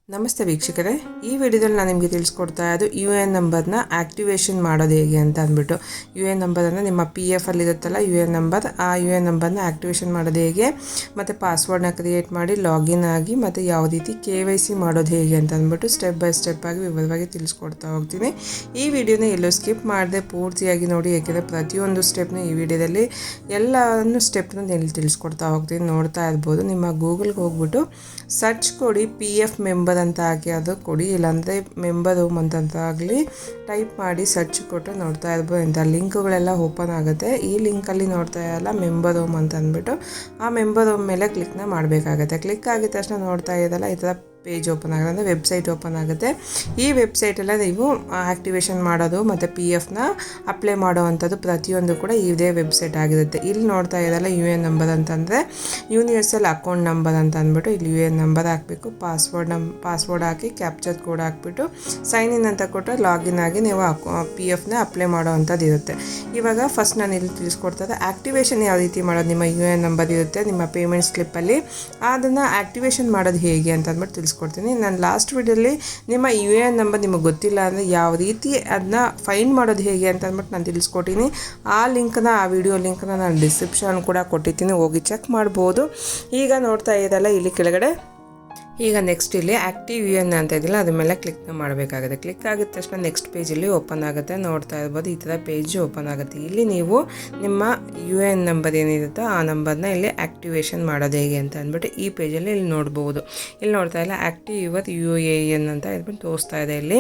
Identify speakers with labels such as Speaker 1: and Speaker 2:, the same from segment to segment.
Speaker 1: ನಮಸ್ತೆ ವೀಕ್ಷಕರೇ, ಈ ವಿಡಿಯೋದಲ್ಲಿ ನಾನು ನಿಮಗೆ ತಿಳಿಸ್ಕೊಡ್ತಾ ಇರೋದು ಯು ಎ ಎನ್ ನಂಬರ್ನ ಆ್ಯಕ್ಟಿವೇಷನ್ ಮಾಡೋದು ಹೇಗೆ ಅಂತ ಅಂದ್ಬಿಟ್ಟು. ಯು ಎ ಎನ್ ನಂಬರನ್ನು ನಿಮ್ಮ ಪಿ ಎಫ್ ಅಲ್ಲಿರುತ್ತಲ್ಲ ಯು ಎ ಎನ್ ನಂಬರ್, ಆ ಯು ಎ ಎನ್ ನಂಬರ್ನ ಆ್ಯಕ್ಟಿವೇಷನ್ ಮಾಡೋದು ಹೇಗೆ, ಮತ್ತು ಪಾಸ್ವರ್ಡ್ನ ಕ್ರಿಯೇಟ್ ಮಾಡಿ ಲಾಗಿನ್ ಆಗಿ ಮತ್ತು ಯಾವ ರೀತಿ KYC ಮಾಡೋದು ಹೇಗೆ ಅಂತ ಅಂದ್ಬಿಟ್ಟು ಸ್ಟೆಪ್ ಬೈ ಸ್ಟೆಪ್ ಆಗಿ ವಿವರವಾಗಿ ತಿಳಿಸ್ಕೊಡ್ತಾ ಹೋಗ್ತೀನಿ. ಈ ವಿಡಿಯೋನ ಎಲ್ಲೂ ಸ್ಕಿಪ್ ಮಾಡದೆ ಪೂರ್ತಿಯಾಗಿ ನೋಡಿ, ಏಕೆಂದರೆ ಪ್ರತಿಯೊಂದು ಸ್ಟೆಪ್ನ ಈ ವಿಡಿಯೋದಲ್ಲಿ ಎಲ್ಲವನ್ನು ಸ್ಟೆಪ್ನ ತಿಳಿಸ್ಕೊಡ್ತಾ ಹೋಗ್ತೀನಿ. ನೋಡ್ತಾ ಇರ್ಬೋದು, ನಿಮ್ಮ ಗೂಗಲ್ಗೆ ಹೋಗ್ಬಿಟ್ಟು ಸರ್ಚ್ ಕೊಡಿ PF ಮೆಂಬರ್ ಅಂತ ಹಾಕಿ ಅದು ಕೊಡಿ, ಇಲ್ಲಾಂದರೆ ಮೆಂಬರ್ ಹೋಮ್ ಅಂತ ಆಗಲಿ ಟೈಪ್ ಮಾಡಿ ಸರ್ಚ್ ಕೊಟ್ಟು ನೋಡ್ತಾ ಇರ್ಬೋದು. ಇಂಥ ಲಿಂಕ್ಗಳೆಲ್ಲ ಓಪನ್ ಆಗುತ್ತೆ. ಈ ಲಿಂಕಲ್ಲಿ ನೋಡ್ತಾ ಇರಲ್ಲ ಮೆಂಬರ್ ಹೋಮ್ ಅಂತ ಅಂದ್ಬಿಟ್ಟು ಆ ಮೆಂಬರ್ ಹೋಮ್ ಮೇಲೆ ಕ್ಲಿಕ್ನ ಮಾಡಬೇಕಾಗತ್ತೆ. ಕ್ಲಿಕ್ ಆಗಿದ ತಕ್ಷಣ ನೋಡ್ತಾ ಇರೋದಲ್ಲ ಈ ಥರ ಪೇಜ್ ಓಪನ್ ಆಗುತ್ತೆ, ಅಂದರೆ ವೆಬ್ಸೈಟ್ ಓಪನ್ ಆಗುತ್ತೆ. ಈ ವೆಬ್ಸೈಟೆಲ್ಲ ನೀವು ಆ್ಯಕ್ಟಿವೇಷನ್ ಮಾಡೋದು ಮತ್ತು PFನ ಅಪ್ಲೈ ಮಾಡೋ ಅಂಥದ್ದು ಪ್ರತಿಯೊಂದು ಕೂಡ ಇದೇ ವೆಬ್ಸೈಟ್ ಆಗಿರುತ್ತೆ. ಇಲ್ಲಿ ನೋಡ್ತಾ ಇರೋಲ್ಲ ಯು ಎ ಎನ್ ನಂಬರ್ ಅಂತಂದರೆ ಯೂನಿವರ್ಸಲ್ ಅಕೌಂಟ್ ನಂಬರ್ ಅಂತ ಅಂದ್ಬಿಟ್ಟು ಇಲ್ಲಿ ಯು ಎ ಎನ್ ನಂಬರ್ ಹಾಕಬೇಕು, ಪಾಸ್ವರ್ಡ್ ಹಾಕಿ ಕ್ಯಾಪ್ಚರ್ ಕೋಡ್ ಹಾಕ್ಬಿಟ್ಟು ಸೈನ್ ಇನ್ ಅಂತ ಕೊಟ್ಟು ಲಾಗಿನ್ ಆಗಿ ನೀವು PFನ ಅಪ್ಲೈ ಮಾಡೋ ಅಂಥದ್ದು ಇರುತ್ತೆ. ಇವಾಗ ಫಸ್ಟ್ ನಾನು ಇಲ್ಲಿ ತಿಳಿಸ್ಕೊಡ್ತಾರೆ ಆ್ಯಕ್ಟಿವೇಷನ್ ಯಾವ ರೀತಿ ಮಾಡೋದು. ನಿಮ್ಮ ಯು ಎ ಎನ್ ನಂಬರ್ ಇರುತ್ತೆ ನಿಮ್ಮ ಪೇಮೆಂಟ್ ಸ್ಲಿಪ್ಪಲ್ಲಿ, ಅದನ್ನು ಆ್ಯಕ್ಟಿವೇಷನ್ ಮಾಡೋದು ಹೇಗೆ ಅಂತ ಅಂದ್ಬಿಟ್ಟು ತಿಳಿಸ್ಕೊಡ್ತೀನಿ. ನಾನು ಲಾಸ್ಟ್ ವಿಡಿಯೋಲಿ ನಿಮ್ಮ ಯು ಎ ಎನ್ ನಂಬರ್ ನಿಮಗೆ ಗೊತ್ತಿಲ್ಲ ಅಂದರೆ ಯಾವ ರೀತಿ ಅದನ್ನ ಫೈಂಡ್ ಮಾಡೋದು ಹೇಗೆ ಅಂತ ಅಂದ್ಬಿಟ್ಟು ನಾನು ತಿಳಿಸ್ಕೊಟ್ಟಿನಿ. ಆ ವಿಡಿಯೋ ಲಿಂಕ್ನ ನಾನು ಡಿಸ್ಕ್ರಿಪ್ಷನ್ ಕೂಡ ಕೊಟ್ಟಿದ್ದೀನಿ, ಹೋಗಿ ಚೆಕ್ ಮಾಡ್ಬೋದು. ಈಗ ನೋಡ್ತಾ ಇದ್ದಲ್ಲ ಇಲ್ಲಿ ಕೆಳಗಡೆ, ಈಗ ನೆಕ್ಸ್ಟ್ ಇಲ್ಲಿ ಆ್ಯಕ್ಟಿವ್ ಯು ಎನ್ ಅಂತ ಇದ್ದಿಲ್ಲ ಅದ್ರ ಮೇಲೆ ಕ್ಲಿಕ್ನ ಮಾಡಬೇಕಾಗುತ್ತೆ. ಕ್ಲಿಕ್ ಆಗಿದ ತಕ್ಷಣ ನೆಕ್ಸ್ಟ್ ಪೇಜಲ್ಲಿ ಓಪನ್ ಆಗುತ್ತೆ. ನೋಡ್ತಾ ಇರ್ಬೋದು ಈ ಥರ ಪೇಜ್ ಓಪನ್ ಆಗುತ್ತೆ. ಇಲ್ಲಿ ನೀವು ನಿಮ್ಮ ಯು ಎ ಎನ್ ನಂಬರ್ ಏನಿರುತ್ತೋ ಆ ನಂಬರ್ನ ಇಲ್ಲಿ ಆ್ಯಕ್ಟಿವೇಷನ್ ಮಾಡೋದು ಹೇಗೆ ಅಂತ ಅಂದ್ಬಿಟ್ಟು ಈ ಪೇಜಲ್ಲಿ ಇಲ್ಲಿ ನೋಡ್ಬೋದು. ಇಲ್ಲಿ ನೋಡ್ತಾ ಇಲ್ಲ ಆ್ಯಕ್ಟಿವ್ ಯುವರ್ UAN ಅಂತ ಹೇಳ್ಬಿಟ್ಟು ತೋರಿಸ್ತಾ ಇದೆ. ಇಲ್ಲಿ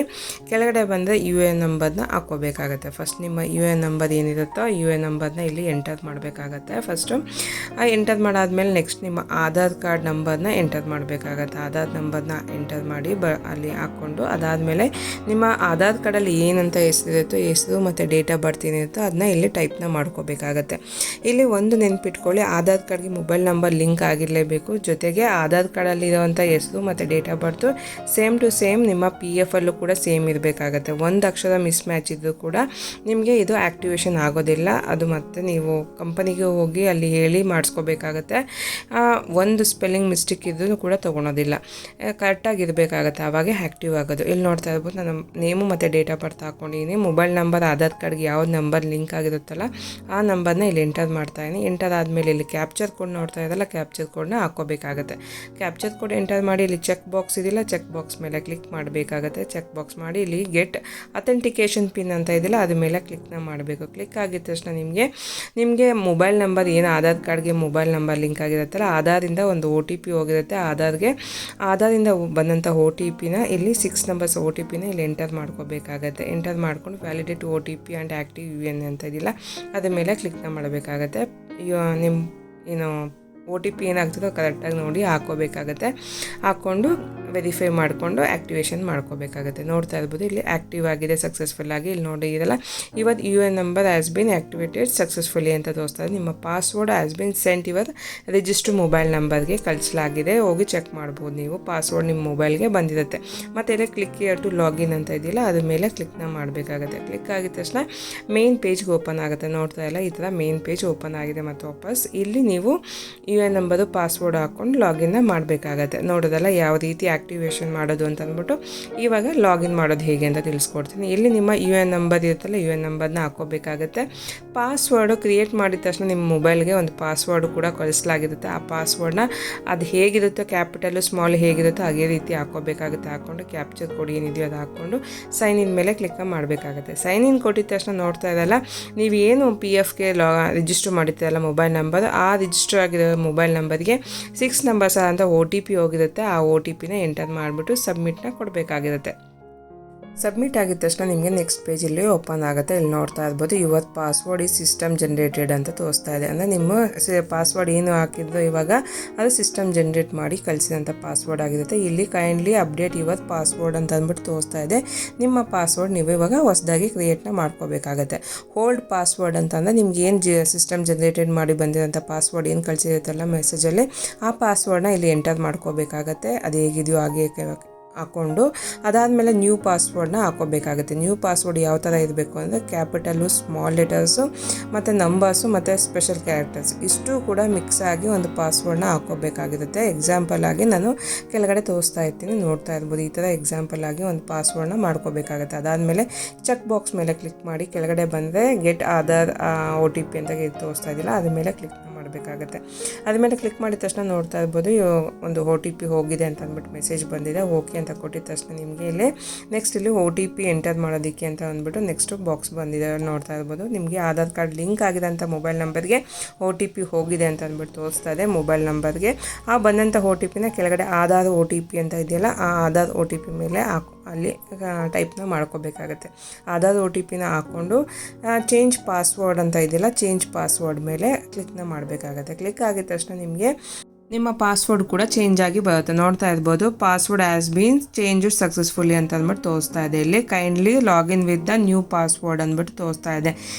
Speaker 1: ಕೆಳಗಡೆ ಬಂದರೆ ಯು ಎ ಎನ್ ನಂಬರ್ನ ಹಾಕ್ಕೋಬೇಕಾಗತ್ತೆ. ಫಸ್ಟ್ ನಿಮ್ಮ ಯು ಎ ಎನ್ ನಂಬರ್ ಏನಿರುತ್ತೋ ಯು ಎ ಎನ್ ನಂಬರ್ನ ಇಲ್ಲಿ ಎಂಟರ್ ಮಾಡಬೇಕಾಗತ್ತೆ. ಫಸ್ಟು ಎಂಟರ್ ಮಾಡಾದ್ಮೇಲೆ ನೆಕ್ಸ್ಟ್ ನಿಮ್ಮ ಆಧಾರ್ ಕಾರ್ಡ್ ನಂಬರ್ನ ಎಂಟರ್ ಮಾಡಬೇಕಾಗತ್ತೆ. ಆಧಾರ್ ನಂಬರ್ನ ಎಂಟರ್ ಮಾಡಿ ಅಲ್ಲಿ ಹಾಕ್ಕೊಂಡು ಅದಾದಮೇಲೆ ನಿಮ್ಮ ಆಧಾರ್ ಕಾರ್ಡಲ್ಲಿ ಏನಂತ ಹೆಸರು ಮತ್ತು ಡೇಟ್ ಆಫ್ ಬರ್ತ್ ಏನಿರುತ್ತೋ ಅದನ್ನ ಇಲ್ಲಿ ಟೈಪ್ನ ಮಾಡ್ಕೋಬೇಕಾಗತ್ತೆ. ಇಲ್ಲಿ ಒಂದು ನೆನ್ಪಿಟ್ಕೊಳ್ಳಿ, ಆಧಾರ್ ಕಾರ್ಡ್ಗೆ ಮೊಬೈಲ್ ನಂಬರ್ ಲಿಂಕ್ ಆಗಿರಲೇಬೇಕು. ಜೊತೆಗೆ ಆಧಾರ್ ಕಾರ್ಡಲ್ಲಿ ಇರೋವಂಥ ಹೆಸರು ಮತ್ತು date of birth same to same ನಿಮ್ಮ PF ಅಲ್ಲೂ ಕೂಡ ಸೇಮ್ ಇರಬೇಕಾಗತ್ತೆ. ಒಂದು ಅಕ್ಷರ ಮಿಸ್ ಮ್ಯಾಚ್ ಇದ್ದರೂ ಕೂಡ ನಿಮಗೆ ಇದು ಆ್ಯಕ್ಟಿವೇಷನ್ ಆಗೋದಿಲ್ಲ. ಅದು ಮತ್ತೆ ನೀವು ಕಂಪನಿಗೆ ಹೋಗಿ ಅಲ್ಲಿ ಹೇಳಿ ಮಾಡಿಸ್ಕೋಬೇಕಾಗತ್ತೆ. ಒಂದು ಸ್ಪೆಲ್ಲಿಂಗ್ ಮಿಸ್ಟೇಕ್ ಇದ್ರೂ ಕೂಡ ತೊಗೊಳೋದಿಲ್ಲ, ಕರೆಕ್ಟಾಗಿರಬೇಕಾಗತ್ತೆ, ಆವಾಗ ಆ್ಯಕ್ಟಿವ್ ಆಗೋದು. ಇಲ್ಲಿ ನೋಡ್ತಾ ಇರ್ಬೋದು ನಾನು ನೇಮು ಮತ್ತು ಡೇಟ್ ಆಫ್ ಬರ್ತ್ ಹಾಕ್ಕೊಂಡಿದ್ದೀನಿ. ಮೊಬೈಲ್ ನಂಬರ್ ಆಧಾರ್ ಕಾರ್ಡ್ಗೆ ಯಾವ ನಂಬರ್ ಲಿಂಕ್ ಆಗಿರುತ್ತಲ್ಲ ಆ ನಂಬರ್ನ ಇಲ್ಲಿ ಎಂಟರ್ ಮಾಡ್ತಾಯಿದ್ದೀನಿ. ಎಂಟರ್ ಆದಮೇಲೆ ಇಲ್ಲಿ ಕ್ಯಾಪ್ಚರ್ ಕೋಡ್ ನೋಡ್ತಾ ಇದ್ದಲ್ಲ, ಕ್ಯಾಪ್ಚರ್ ಕೋಡ್ನ ಹಾಕ್ಕೋಬೇಕಾಗತ್ತೆ. ಕ್ಯಾಪ್ಚರ್ ಕೋಡ್ ಎಂಟರ್ ಮಾಡಿ ಇಲ್ಲಿ ಚೆಕ್ ಬಾಕ್ಸ್ ಇದಿಲ್ಲ, ಚೆಕ್ ಬಾಕ್ಸ್ ಮೇಲೆ ಕ್ಲಿಕ್ ಮಾಡಬೇಕಾಗತ್ತೆ. ಚೆಕ್ ಬಾಕ್ಸ್ ಮಾಡಿ ಇಲ್ಲಿ ಗೆಟ್ ಅಥೆಂಟಿಕೇಷನ್ ಪಿನ್ ಅಂತ ಇದಿಲ್ಲ ಅದ್ರ ಮೇಲೆ ಕ್ಲಿಕ್ನ ಮಾಡಬೇಕು. ಕ್ಲಿಕ್ ಆಗಿದ ತಕ್ಷಣ ನಿಮಗೆ ಮೊಬೈಲ್ ನಂಬರ್ ಏನು ಆಧಾರ್ ಕಾರ್ಡ್ಗೆ ಮೊಬೈಲ್ ನಂಬರ್ ಲಿಂಕ್ ಆಗಿರುತ್ತಲ್ಲ ಆಧಾರಿಂದ ಒಂದು OTP ಹೋಗಿರುತ್ತೆ. ಆಧಾರಿಂದ ಬಂದಂಥ OTP ಇಲ್ಲಿ 6 ನಂಬರ್ಸ್ OTP ಇಲ್ಲಿ ಎಂಟರ್ ಮಾಡ್ಕೋಬೇಕಾಗತ್ತೆ. ಎಂಟರ್ ಮಾಡ್ಕೊಂಡು validate OTP and active UN ಅಂತ ಇದಿಲ್ಲ ಅದ್ರ ಮೇಲೆ ಕ್ಲಿಕ್ನ ಮಾಡಬೇಕಾಗತ್ತೆ. ನಿಮ್ಮ ಏನು OTP ಏನಾಗ್ತದೋ ಕರೆಕ್ಟಾಗಿ ನೋಡಿ ಹಾಕ್ಕೋಬೇಕಾಗತ್ತೆ. ಹಾಕ್ಕೊಂಡು ವೆರಿಫೈ ಮಾಡಿಕೊಂಡು ಆ್ಯಕ್ಟಿವೇಷನ್ ಮಾಡ್ಕೋಬೇಕಾಗತ್ತೆ. ನೋಡ್ತಾ ಇರ್ಬೋದು ಇಲ್ಲಿ ಆ್ಯಕ್ಟಿವ್ ಆಗಿದೆ ಸಕ್ಸಸ್ಫುಲ್ ಆಗಿ. ಇಲ್ಲಿ ನೋಡಿ ಇದೆಲ್ಲ ಇವತ್ತು U N number has been activated successfully ಅಂತ ತೋರಿಸ್ತಾ ಇದೆ. ನಿಮ್ಮ password has been scent your register mobile ನಂಬರ್ಗೆ ಕಳಿಸಲಾಗಿದೆ. ಹೋಗಿ ಚೆಕ್ ಮಾಡ್ಬೋದು ನೀವು, ಪಾಸ್ವರ್ಡ್ ನಿಮ್ಮ ಮೊಬೈಲ್ಗೆ ಬಂದಿರುತ್ತೆ. ಮತ್ತು ಇಲ್ಲಿ ಕ್ಲಿಕ್ ಹಿಯರ್ ಟು ಲಾಗಿನ್ ಅಂತ ಇದೆಯಲ್ಲ ಅದ್ರ ಮೇಲೆ ಕ್ಲಿಕ್ನ ಮಾಡಬೇಕಾಗುತ್ತೆ. ಕ್ಲಿಕ್ ಆಗಿದ ತಕ್ಷಣ ಮೇನ್ ಪೇಜ್ಗೆ ಓಪನ್ ಆಗುತ್ತೆ. ನೋಡ್ತಾ ಇಲ್ಲ ಈ ಥರ ಮೇನ್ ಪೇಜ್ ಓಪನ್ ಆಗಿದೆ. ಮತ್ತು ವಾಪಸ್ ಇಲ್ಲಿ ನೀವು ಯು ಎನ್ ನಂಬರು ಪಾಸ್ವರ್ಡ್ ಹಾಕ್ಕೊಂಡು ಲಾಗಿನ್ನ ಮಾಡಬೇಕಾಗತ್ತೆ. ನೋಡೋದಲ್ಲ ಯಾವ ರೀತಿ ಆ್ಯಕ್ಟಿವೇಷನ್ ಮಾಡೋದು ಅಂತ ಅಂದ್ಬಿಟ್ಟು ಇವಾಗ ಲಾಗಿನ್ ಮಾಡೋದು ಹೇಗೆ ಅಂತ ತಿಳಿಸ್ಕೊಡ್ತೀನಿ. ಇಲ್ಲಿ ನಿಮ್ಮ ಯು ಎನ್ ನಂಬರ್ ಇರುತ್ತಲ್ಲ ಯು ಎನ್ ನಂಬರ್ನ ಹಾಕ್ಕೋಬೇಕಾಗತ್ತೆ. ಪಾಸ್ವರ್ಡು ಕ್ರಿಯೇಟ್ ಮಾಡಿದ ತಕ್ಷಣ ನಿಮ್ಮ ಮೊಬೈಲ್ಗೆ ಒಂದು ಪಾಸ್ವರ್ಡ್ ಕೂಡ ಕಳಿಸಲಾಗಿರುತ್ತೆ. ಆ ಪಾಸ್ವರ್ಡ್ನ ಅದು ಹೇಗಿರುತ್ತೋ ಕ್ಯಾಪಿಟಲು ಸ್ಮಾಲ್ ಹೇಗಿರುತ್ತೋ ಅದೇ ರೀತಿ ಹಾಕ್ಕೋಬೇಕಾಗುತ್ತೆ. ಹಾಕ್ಕೊಂಡು ಕ್ಯಾಪ್ಚರ್ ಕೋಡ್ ಏನಿದೆಯೋ ಅದು ಹಾಕ್ಕೊಂಡು ಸೈನ್ ಇನ್ ಮೇಲೆ ಕ್ಲಿಕ್ ಮಾಡಬೇಕಾಗುತ್ತೆ. ಸೈನ್ ಇನ್ ಕೊಟ್ಟಿದ ತಕ್ಷಣ ನೋಡ್ತಾ ಇದ್ದಲ್ಲ ನೀವೇನು PFಗೆ ರಿಜಿಸ್ಟರ್ ಮಾಡಿರ್ತೀರಲ್ಲ ಮೊಬೈಲ್ ನಂಬರ್, ಆ ರಿಜಿಸ್ಟರ್ ಆಗಿರೋ ಮೊಬೈಲ್ ನಂಬರ್ಗೆ 6 ನಂಬರ್ಸ್ ಅಂತ OTP ಹೋಗಿರುತ್ತೆ. ಆ OTPನ ಎಂಟರ್ ಮಾಡಿಬಿಟ್ಟು ಸಬ್ಮಿಟ್ನ ಕೊಡಬೇಕಾಗಿರುತ್ತೆ. ಸಬ್ಮಿಟ್ ಆಗಿದ ತಕ್ಷಣ ನಿಮಗೆ ನೆಕ್ಸ್ಟ್ ಪೇಜಲ್ಲಿ ಓಪನ್ ಆಗುತ್ತೆ. ಇಲ್ಲಿ ನೋಡ್ತಾ ಇರ್ಬೋದು ಯುವರ್ ಪಾಸ್ವರ್ಡ್ ಈ ಸಿಸ್ಟಮ್ ಜನ್ರೇಟೆಡ್ ಅಂತ ತೋರಿಸ್ತಾ ಇದೆ. ಅಂದರೆ ನಿಮ್ಮ ಪಾಸ್ವರ್ಡ್ ಏನು ಹಾಕಿದ್ರು ಇವಾಗ ಅದು ಸಿಸ್ಟಮ್ ಜನ್ರೇಟ್ ಮಾಡಿ ಕಳಿಸಿದಂಥ ಪಾಸ್ವರ್ಡ್ ಆಗಿರುತ್ತೆ. ಇಲ್ಲಿ ಕೈಂಡ್ಲಿ ಅಪ್ಡೇಟ್ ಯುವರ್ ಪಾಸ್ವರ್ಡ್ ಅಂತ ಅಂದ್ಬಿಟ್ಟು ತೋರಿಸ್ತಾ ಇದೆ. ನಿಮ್ಮ ಪಾಸ್ವರ್ಡ್ ನೀವು ಇವಾಗ ಹೊಸದಾಗಿ ಕ್ರಿಯೇಟ್ನ ಮಾಡ್ಕೋಬೇಕಾಗತ್ತೆ. ಹೋಲ್ಡ್ ಪಾಸ್ವರ್ಡ್ ಅಂತಂದರೆ ನಿಮ್ಗೆ ಏನು ಸಿಸ್ಟಮ್ ಜನ್ರೇಟೆಡ್ ಮಾಡಿ ಬಂದಿರೋಂಥ ಪಾಸ್ವರ್ಡ್ ಏನು ಕಳಿಸಿರುತ್ತಲ್ಲ ಮೆಸೇಜಲ್ಲಿ ಆ ಪಾಸ್ವರ್ಡ್ನ ಇಲ್ಲಿ ಎಂಟರ್ ಮಾಡ್ಕೋಬೇಕಾಗತ್ತೆ. ಅದು ಹೇಗಿದೆಯೋ ಹಾಕ್ಕೊಂಡು ಅದಾದಮೇಲೆ ನ್ಯೂ ಪಾಸ್ವರ್ಡ್ನ ಹಾಕೋಬೇಕಾಗುತ್ತೆ. ನ್ಯೂ ಪಾಸ್ವರ್ಡ್ ಯಾವ ಥರ ಇರಬೇಕು ಅಂದರೆ ಕ್ಯಾಪಿಟಲು, ಸ್ಮಾಲ್ ಲೆಟರ್ಸು ಮತ್ತು ನಂಬರ್ಸು ಮತ್ತು ಸ್ಪೆಷಲ್ ಕ್ಯಾರೆಕ್ಟರ್ಸ್ ಇಷ್ಟು ಕೂಡ ಮಿಕ್ಸ್ ಆಗಿ ಒಂದು ಪಾಸ್ವರ್ಡ್ನ ಹಾಕೋಬೇಕಾಗಿರುತ್ತೆ. ಎಕ್ಸಾಂಪಲ್ ಆಗಿ ನಾನು ಕೆಳಗಡೆ ತೋರಿಸ್ತಾ ಇರ್ತೀನಿ, ನೋಡ್ತಾ ಇರ್ಬೋದು. ಈ ಥರ ಎಕ್ಸಾಂಪಲ್ ಆಗಿ ಒಂದು ಪಾಸ್ವರ್ಡ್ನ ಮಾಡ್ಕೋಬೇಕಾಗುತ್ತೆ. ಅದಾದಮೇಲೆ ಚೆಕ್ ಬಾಕ್ಸ್ ಮೇಲೆ ಕ್ಲಿಕ್ ಮಾಡಿ ಕೆಳಗಡೆ ಬಂದರೆ ಗೆಟ್ ಆಧಾರ್ OTP ಅಂತ ತೋರಿಸ್ತಾ ಇದ್ದಿಲ್ಲ, ಅದ್ರ ಮೇಲೆ ಕ್ಲಿಕ್ ಮಾಡಬೇಕಾಗುತ್ತೆ. ಅದ್ಮೇಲೆ ಕ್ಲಿಕ್ ಮಾಡಿದ ತಕ್ಷಣ ನೋಡ್ತಾ ಇರ್ಬೋದು ಒಂದು OTP ಹೋಗಿದೆ ಅಂತ ಅಂದ್ಬಿಟ್ಟು ಮೆಸೇಜ್ ಬಂದಿದೆ. ಓಕೆ ಅಂತ ಕೊಟ್ಟಿದ ತಕ್ಷಣ ನಿಮಗೆ ಇಲ್ಲಿ ನೆಕ್ಸ್ಟ್ ಇಲ್ಲಿ OTP ಎಂಟರ್ ಮಾಡೋದಕ್ಕೆ ಅಂತ ಅಂದ್ಬಿಟ್ಟು ನೆಕ್ಸ್ಟ್ ಬಾಕ್ಸ್ ಬಂದಿದೆ, ನೋಡ್ತಾ ಇರ್ಬೋದು. ನಿಮಗೆ ಆಧಾರ್ ಕಾರ್ಡ್ ಲಿಂಕ್ ಆಗಿದೆ ಅಂತ ಮೊಬೈಲ್ ನಂಬರ್ಗೆ OTP ಹೋಗಿದೆ ಅಂತ ಅಂದ್ಬಿಟ್ಟು ತೋರಿಸ್ತಾ ಇದೆ ಮೊಬೈಲ್ ನಂಬರ್ಗೆ. ಆ ಬಂದಂಥ OTPನ ಕೆಳಗಡೆ ಆಧಾರ್ OTP ಅಂತ ಇದೆಯಲ್ಲ, ಆ ಆಧಾರ್ OTP ಮೇಲೆ ಅಲ್ಲಿ ಟೈಪ್ನ ಮಾಡ್ಕೋಬೇಕಾಗತ್ತೆ. ಆಧಾರ್ OTPನ ಹಾಕ್ಕೊಂಡು ಚೇಂಜ್ ಪಾಸ್ವರ್ಡ್ ಅಂತ ಇದೆಯಲ್ಲ, ಚೇಂಜ್ ಪಾಸ್ವರ್ಡ್ ಮೇಲೆ ಕ್ಲಿಕ್ನ ಮಾಡಬೇಕಾಗತ್ತೆ. ಕ್ಲಿಕ್ ಆಗಿದ ತಕ್ಷಣ ನಿಮಗೆ ನಿಮ್ಮ ಪಾಸ್ವರ್ಡ್ ಕೂಡ ಚೇಂಜ್ ಆಗಿ ಬರುತ್ತೆ. ನೋಡ್ತಾ ಇರ್ಬೋದು, password has been change successfully ಅಂತ ಅಂದ್ಬಿಟ್ಟು ತೋರಿಸ್ತಾ ಇದೆ. ಇಲ್ಲಿ kindly login with the new password ಅಂದ್ಬಿಟ್ಟು ತೋರಿಸ್ತಾ ಇದೆ.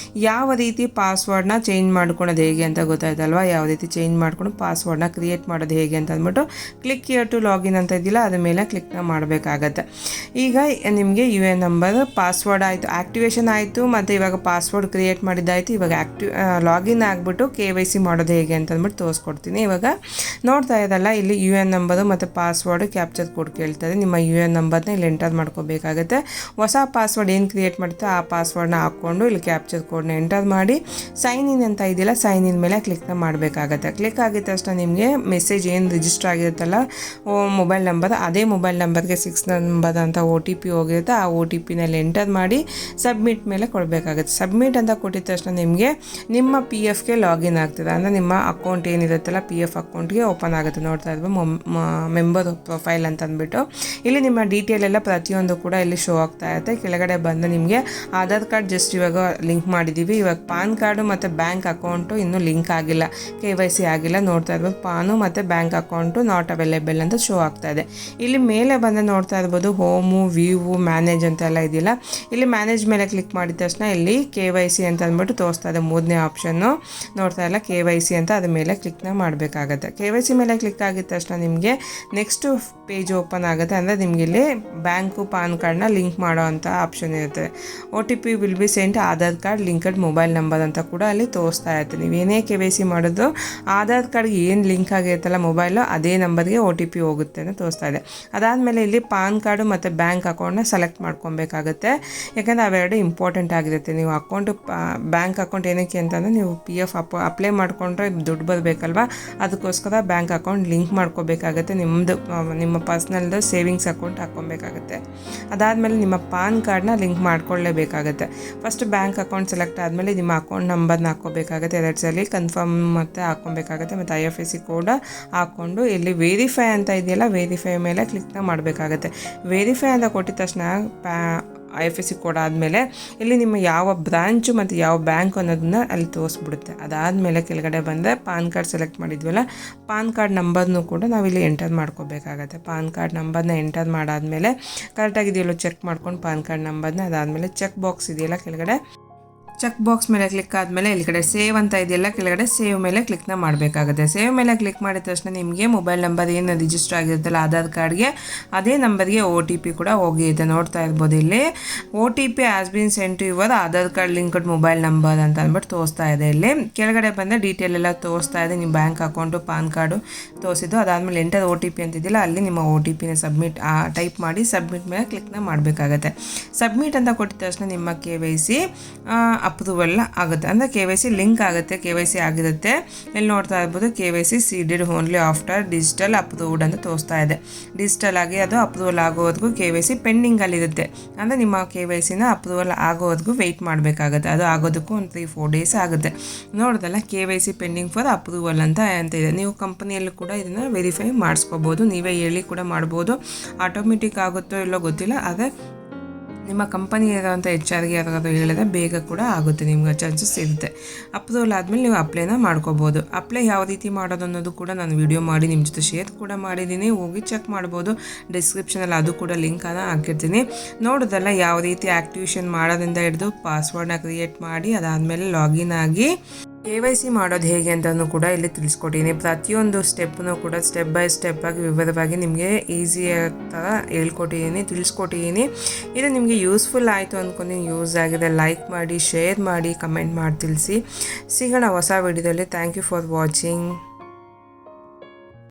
Speaker 1: ಯಾವ ರೀತಿ ಪಾಸ್ವರ್ಡ್ನ ಚೇಂಜ್ ಮಾಡ್ಕೊಳೋದು ಹೇಗೆ ಅಂತ ಗೊತ್ತಾಯ್ತಲ್ವಾ, ಯಾವ ರೀತಿ ಚೇಂಜ್ ಮಾಡ್ಕೊಂಡು ಪಾಸ್ವರ್ಡ್ನ ಕ್ರಿಯೇಟ್ ಮಾಡೋದು ಹೇಗೆ ಅಂತ ಅಂದ್ಬಿಟ್ಟು ಕ್ಲಿಕ್ ಹಿಯರ್ ಟು ಲಾಗಿನ್ ಅಂತ ಇದೆಯಲ್ಲ, ಅದ್ರ ಮೇಲೆ ಕ್ಲಿಕ್ನ ಮಾಡಬೇಕಾಗತ್ತೆ. ಈಗ ನಿಮಗೆ UN ನಂಬರ್ ಪಾಸ್ವರ್ಡ್ ಆಯಿತು, ಆ್ಯಕ್ಟಿವೇಶನ್ ಆಯಿತು, ಮತ್ತು ಇವಾಗ ಪಾಸ್ವರ್ಡ್ ಕ್ರಿಯೇಟ್ ಮಾಡಿದ್ದಾಯಿತು. ಇವಾಗ ಲಾಗಿನ್ ಆಗಿಬಿಟ್ಟು KYC ಮಾಡೋದು ಹೇಗೆ ಅಂತ ಅಂದ್ಬಿಟ್ಟು ತೋರಿಸ್ಕೊಡ್ತೀನಿ. ಇವಾಗ ನೋಡ್ತಾ ಇದ್ದಲ್ಲ, ಇಲ್ಲಿ UN ನಂಬರು ಮತ್ತು ಪಾಸ್ವರ್ಡ್ ಕ್ಯಾಪ್ಚರ್ ಕೋಡ್ ಕೇಳ್ತದೆ. ನಿಮ್ಮ UN ನಂಬರ್ನ ಇಲ್ಲಿ ಎಂಟರ್ ಮಾಡ್ಕೋಬೇಕಾಗುತ್ತೆ. ಹೊಸ ಪಾಸ್ವರ್ಡ್ ಏನು ಕ್ರಿಯೇಟ್ ಮಾಡುತ್ತೋ ಆ ಪಾಸ್ವರ್ಡ್ನ ಹಾಕ್ಕೊಂಡು ಇಲ್ಲಿ ಕ್ಯಾಪ್ಚರ್ ಕೋಡ್ನ ಎಂಟರ್ ಮಾಡಿ ಸೈನ್ ಇನ್ ಅಂತ ಇದೆಯಲ್ಲ, ಸೈನ್ ಇನ್ ಮೇಲೆ ಕ್ಲಿಕ್ನ ಮಾಡಬೇಕಾಗತ್ತೆ. ಕ್ಲಿಕ್ ಆಗಿದ ತಕ್ಷಣ ನಿಮಗೆ ಮೆಸೇಜ್ ಏನು ರಿಜಿಸ್ಟರ್ ಆಗಿರುತ್ತಲ್ಲ ಮೊಬೈಲ್ ನಂಬರ್, ಅದೇ ಮೊಬೈಲ್ ನಂಬರ್ಗೆ 6 ನಂಬರ್ ಅಂತ OTP ಹೋಗಿರುತ್ತೆ. ಆ OTPನಲ್ಲಿ ಎಂಟರ್ ಮಾಡಿ ಸಬ್ಮಿಟ್ ಮೇಲೆ ಕೊಡಬೇಕಾಗುತ್ತೆ. ಸಬ್ಮಿಟ್ ಅಂತ ಕೊಟ್ಟಿದ ತಕ್ಷಣ ನಿಮಗೆ ನಿಮ್ಮ PFಗೆ ಲಾಗಿನ್ ಆಗ್ತದೆ. ಅಂದರೆ ನಿಮ್ಮ ಅಕೌಂಟ್ ಏನಿರುತ್ತಲ್ಲ PF ಅಕೌಂಟ್ಗೆ ಓಪನ್ ಆಗುತ್ತೆ. ನೋಡ್ತಾ ಇದ್ವಿ ಮೆಂಬರ್ ಪ್ರೊಫೈಲ್ ಅಂತ ಅಂದ್ಬಿಟ್ಟು ಇಲ್ಲಿ ನಿಮ್ಮ ಡೀಟೇಲ್ ಎಲ್ಲ ಪ್ರತಿಯೊಂದು ಕೂಡ ಇಲ್ಲಿ ಶೋ ಆಗ್ತಾ ಇರುತ್ತೆ. ಕೆಳಗಡೆ ಬಂದು ನಿಮಗೆ ಆಧಾರ್ ಕಾರ್ಡ್ ಜಸ್ಟ್ ಇವಾಗ ಲಿಂಕ್ ಮಾಡಿದ್ದೀವಿ. ಇವಾಗ ಪಾನ್ ಕಾರ್ಡು ಮತ್ತು ಬ್ಯಾಂಕ್ ಅಕೌಂಟು ಇನ್ನೂ ಲಿಂಕ್ ಆಗಿಲ್ಲ, KYC ಆಗಿಲ್ಲ. ನೋಡ್ತಾ ಇರ್ಬೋದು ಪಾನು ಮತ್ತು ಬ್ಯಾಂಕ್ ಅಕೌಂಟು ನಾಟ್ ಅವೈಲೇಬಲ್ ಅಂತ ಶೋ ಆಗ್ತಾ ಇದೆ. ಇಲ್ಲಿ ಮೇಲೆ ಬಂದು ನೋಡ್ತಾ ಇರ್ಬೋದು ಹೋಮು, ವ್ಯೂ, ಮ್ಯಾನೇಜ್ ಅಂತ ಎಲ್ಲ ಇದೆಯಲ್ಲ, ಇಲ್ಲಿ ಮ್ಯಾನೇಜ್ ಮೇಲೆ ಕ್ಲಿಕ್ ಮಾಡಿದ ತಕ್ಷಣ ಇಲ್ಲಿ KYC ಅಂತ ಅಂದ್ಬಿಟ್ಟು ತೋರಿಸ್ತಾ ಇದೆ. 3ನೇ ಆಪ್ಷನ್ನು ನೋಡ್ತಾ ಇಲ್ಲ, KYC ಅಂತ ಅದ್ರ ಮೇಲೆ ಕ್ಲಿಕ್ನ ಮಾಡಬೇಕಾಗತ್ತೆ. KYC ಮೇಲೆ ಕ್ಲಿಕ್ ಆಗಿದ ತಕ್ಷಣ ನಿಮಗೆ ನೆಕ್ಸ್ಟ್ ಪೇಜ್ ಓಪನ್ ಆಗುತ್ತೆ. ಅಂದರೆ ನಿಮಗೆ ಇಲ್ಲಿ ಬ್ಯಾಂಕು, ಪಾನ್ ಕಾರ್ಡ್ನ ಲಿಂಕ್ ಮಾಡೋ ಅಂಥ ಆಪ್ಷನ್ ಇರುತ್ತೆ. OTP will be scent Aadhaar card linked mobile number ಅಂತ ಕೂಡ ಅಲ್ಲಿ ತೋರಿಸ್ತಾ ಇರುತ್ತೆ. ನೀವೇನೇ KYC ಮಾಡೋದು ಆಧಾರ್ ಕಾರ್ಡ್ಗೆ ಏನು ಲಿಂಕ್ ಆಗಿರುತ್ತಲ್ಲ ಮೊಬೈಲು, ಅದೇ ನಂಬರ್ಗೆ OTP ಹೋಗುತ್ತೆ ಅಂತ ತೋರಿಸ್ತಾ ಇದೆ. ಅದಾದಮೇಲೆ ಇಲ್ಲಿ ಪಾನ್ ಕಾರ್ಡು ಮತ್ತು ಬ್ಯಾಂಕ್ ಅಕೌಂಟ್ನ ಸೆಲೆಕ್ಟ್ ಮಾಡ್ಕೊಬೇಕಾಗುತ್ತೆ. ಯಾಕಂದರೆ ಅವೆರಡು ಇಂಪಾರ್ಟೆಂಟ್ ಆಗಿರುತ್ತೆ. ನೀವು ಅಕೌಂಟು ಬ್ಯಾಂಕ್ ಅಕೌಂಟ್ ಏನಕ್ಕೆ ಅಂತಂದರೆ ನೀವು PF ಅಪ್ಲೈ ಮಾಡಿಕೊಂಡ್ರೆ ದುಡ್ಡು ಬರಬೇಕಲ್ವ, ಅದಕ್ಕೋಸ್ಕರ ಬ್ಯಾಂಕ್ ಅಕೌಂಟ್ ಲಿಂಕ್ ಮಾಡ್ಕೋಬೇಕಾಗುತ್ತೆ. ನಿಮ್ಮ ಪರ್ಸ್ನಲ್ದು ಸೇವಿಂಗ್ಸ್ ಅಕೌಂಟ್ ಹಾಕ್ಕೊಬೇಕಾಗುತ್ತೆ. ಅದಾದಮೇಲೆ ನಿಮ್ಮ ಪಾನ್ ಕಾರ್ಡ್ನ ಲಿಂಕ್ ಮಾಡ್ಕೊಳ್ಳೇಬೇಕಾಗುತ್ತೆ. ಫಸ್ಟ್ ಬ್ಯಾಂಕ್ ಅಕೌಂಟ್ ಸೆಲೆಕ್ಟ್ ಆದಮೇಲೆ ನಿಮ್ಮ ಅಕೌಂಟ್ ನಂಬರ್ನ ಹಾಕ್ಕೋಬೇಕಾಗುತ್ತೆ. 2 ಸಲ ಕನ್ಫರ್ಮ್ ಮತ್ತು ಹಾಕ್ಕೊಬೇಕಾಗುತ್ತೆ. ಮತ್ತು IFSC ಕೋಡ್ ಹಾಕ್ಕೊಂಡು ಇಲ್ಲಿ ವೆರಿಫೈ ಅಂತ ಇದೆಯಲ್ಲ, ವೆರಿಫೈ ಮೇಲೆ ಕ್ಲಿಕ್ನ ಮಾಡಬೇಕಾಗುತ್ತೆ. ವೆರಿಫೈ ಅಂತ ಕೊಟ್ಟಿದ ತಕ್ಷಣ IFSC ಕೋಡ್ ಆದಮೇಲೆ ಇಲ್ಲಿ ನಿಮ್ಮ ಯಾವ ಬ್ರಾಂಚು ಮತ್ತು ಯಾವ ಬ್ಯಾಂಕ್ ಅನ್ನೋದನ್ನ ಅಲ್ಲಿ ತೋರಿಸ್ಬಿಡುತ್ತೆ. ಅದಾದಮೇಲೆ ಕೆಳಗಡೆ ಬಂದರೆ ಪಾನ್ ಕಾರ್ಡ್ ಸೆಲೆಕ್ಟ್ ಮಾಡಿದ್ವಲ್ಲ, ಪಾನ್ ಕಾರ್ಡ್ ನಂಬರ್ನೂ ಕೂಡ ನಾವಿಲ್ಲಿ ಎಂಟರ್ ಮಾಡ್ಕೋಬೇಕಾಗತ್ತೆ. ಪಾನ್ ಕಾರ್ಡ್ ನಂಬರ್ನ ಎಂಟರ್ ಮಾಡಾದಮೇಲೆ ಕರೆಕ್ಟಾಗಿದೆಯಲ್ಲೋ ಚೆಕ್ ಮಾಡ್ಕೊಂಡು ಪಾನ್ ಕಾರ್ಡ್ ನಂಬರ್ನ, ಅದಾದಮೇಲೆ ಚೆಕ್ ಬಾಕ್ಸ್ ಇದೆಯಲ್ಲ ಕೆಳಗಡೆ, ಚೆಕ್ ಬಾಕ್ಸ್ ಮೇಲೆ ಕ್ಲಿಕ್ ಆದಮೇಲೆ ಇಲ್ಲಿ ಕಡೆ ಸೇವ್ ಅಂತ ಇದೆಯಲ್ಲ ಕೆಳಗಡೆ ಸೇವ್ ಮೇಲೆ ಕ್ಲಿಕ್ನ ಮಾಡಬೇಕಾಗುತ್ತೆ. ಸೇವ್ ಮೇಲೆ ಕ್ಲಿಕ್ ಮಾಡಿದ ತಕ್ಷಣ ನಿಮಗೆ ಮೊಬೈಲ್ ನಂಬರ್ ಏನು ರಿಜಿಸ್ಟರ್ ಆಗಿರುತ್ತಲ್ಲ ಆಧಾರ್ ಕಾರ್ಡ್ಗೆ, ಅದೇ ನಂಬರ್ಗೆ OTP ಕೂಡ ಹೋಗಿದೆ. ನೋಡ್ತಾ ಇರ್ಬೋದು ಇಲ್ಲಿ OTP has been sent to your Aadhaar card linked mobile number ಅಂತ ಅಂದ್ಬಿಟ್ಟು ತೋರಿಸ್ತಾ ಇದೆ. ಇಲ್ಲಿ ಕೆಳಗಡೆ ಬಂದರೆ ಡೀಟೇಲ್ ಎಲ್ಲ ತೋರಿಸ್ತಾ ಇದೆ. ನಿಮ್ಮ ಬ್ಯಾಂಕ್ ಅಕೌಂಟು, ಪಾನ್ ಕಾರ್ಡು ತೋರಿಸಿದ್ದು. ಅದಾದಮೇಲೆ ಎಂಟರ್ OTP ಅಂತಿದ್ದಿಲ್ಲ, ಅಲ್ಲಿ ನಿಮ್ಮ OTPನ ಸಬ್ಮಿಟ್ ಟೈಪ್ ಮಾಡಿ ಸಬ್ಮಿಟ್ ಮೇಲೆ ಕ್ಲಿಕ್ನ ಮಾಡಬೇಕಾಗತ್ತೆ. ಸಬ್ಮಿಟ್ ಅಂತ ಕೊಟ್ಟಿದ ತಕ್ಷಣ ನಿಮ್ಮ KYC ಅಪ್ರೂವಲ್ ಆಗುತ್ತೆ. ಅಂದರೆ KYC ಲಿಂಕ್ ಆಗುತ್ತೆ, KYC ಆಗಿರುತ್ತೆ. ಇಲ್ಲಿ ನೋಡ್ತಾ ಇರ್ಬೋದು KYC seeded only after digital approved ಅಂತ ತೋರಿಸ್ತಾ ಇದೆ. ಡಿಜಿಟಲ್ ಆಗಿ ಅದು ಅಪ್ರೂವಲ್ ಆಗೋವರೆಗೂ KYC ಪೆಂಡಿಂಗಲ್ಲಿರುತ್ತೆ. ಅಂದರೆ ನಿಮ್ಮ KYCನ ಅಪ್ರೂವಲ್ ಆಗೋವರೆಗೂ ವೆಯ್ಟ್ ಮಾಡಬೇಕಾಗುತ್ತೆ. ಅದು ಆಗೋದಕ್ಕೂ ಒಂದು 3-4 ಡೇಸ್ ಆಗುತ್ತೆ. ನೋಡೋದಲ್ಲ KYC ಪೆಂಡಿಂಗ್ ಫಾರ್ ಅಪ್ರೂವಲ್ ಅಂತ ಇದೆ. ನೀವು ಕಂಪನಿಯಲ್ಲೂ ಕೂಡ ಇದನ್ನು ವೆರಿಫೈ ಮಾಡಿಸ್ಕೋಬೋದು. ನೀವೇ ಹೇಳಿ ಕೂಡ ಮಾಡ್ಬೋದು. ಆಟೋಮೆಟಿಕ್ ಆಗುತ್ತೋ ಇಲ್ಲೋ ಗೊತ್ತಿಲ್ಲ, ಆದರೆ ನಿಮ್ಮ ಕಂಪನಿ ಇರೋಂಥ HR ಯಾರಾದರೂ ಹೇಳಿದ್ರೆ ಬೇಗ ಕೂಡ ಆಗುತ್ತೆ, ನಿಮ್ಗೆ ಚಾನ್ಸಸ್ ಇರುತ್ತೆ. ಅಪ್ರೂವಲ್ ಆದಮೇಲೆ ನೀವು ಅಪ್ಲೈನ ಮಾಡ್ಕೋಬೋದು. ಅಪ್ಲೈ ಯಾವ ರೀತಿ ಮಾಡೋದು ಅನ್ನೋದು ಕೂಡ ನಾನು ವಿಡಿಯೋ ಮಾಡಿ ನಿಮ್ಮ ಜೊತೆ ಶೇರ್ ಕೂಡ ಮಾಡಿದ್ದೀನಿ, ಹೋಗಿ ಚೆಕ್ ಮಾಡ್ಬೋದು. ಡಿಸ್ಕ್ರಿಪ್ಷನಲ್ಲಿ ಅದು ಕೂಡ ಲಿಂಕನ್ನು ಹಾಕಿರ್ತೀನಿ. ನೋಡೋದಲ್ಲ ಯಾವ ರೀತಿ ಆ್ಯಕ್ಟಿವೇಶನ್ ಮಾಡೋದ್ರಿಂದ ಹಿಡಿದು ಪಾಸ್ವರ್ಡ್ನ ಕ್ರಿಯೇಟ್ ಮಾಡಿ ಅದಾದಮೇಲೆ ಲಾಗಿನ್ ಆಗಿ KYC ಮಾಡೋದು ಹೇಗೆ ಅಂತಲೂ ಕೂಡ ಇಲ್ಲಿ ತಿಳಿಸ್ಕೊಟ್ಟಿದ್ದೀನಿ. ಪ್ರತಿಯೊಂದು ಸ್ಟೆಪ್ಪನ್ನು ಕೂಡ ಸ್ಟೆಪ್ ಬೈ ಸ್ಟೆಪ್ಪಾಗಿ ವಿವರವಾಗಿ ನಿಮಗೆ ಈಸಿ ಥರ ಹೇಳ್ಕೊಟ್ಟಿದ್ದೀನಿ, ತಿಳಿಸ್ಕೊಟ್ಟಿದ್ದೀನಿ. ಇದು ನಿಮಗೆ ಯೂಸ್ಫುಲ್ ಆಯಿತು ಅಂದ್ಕೊಂಡು ಯೂಸ್ ಆಗಿದೆ ಲೈಕ್ ಮಾಡಿ, ಶೇರ್ ಮಾಡಿ, ಕಮೆಂಟ್ ಮಾಡಿ ತಿಳಿಸಿ. ಸಿಗೋಣ ಹೊಸ ವಿಡಿಯೋದಲ್ಲಿ. Thank you for watching.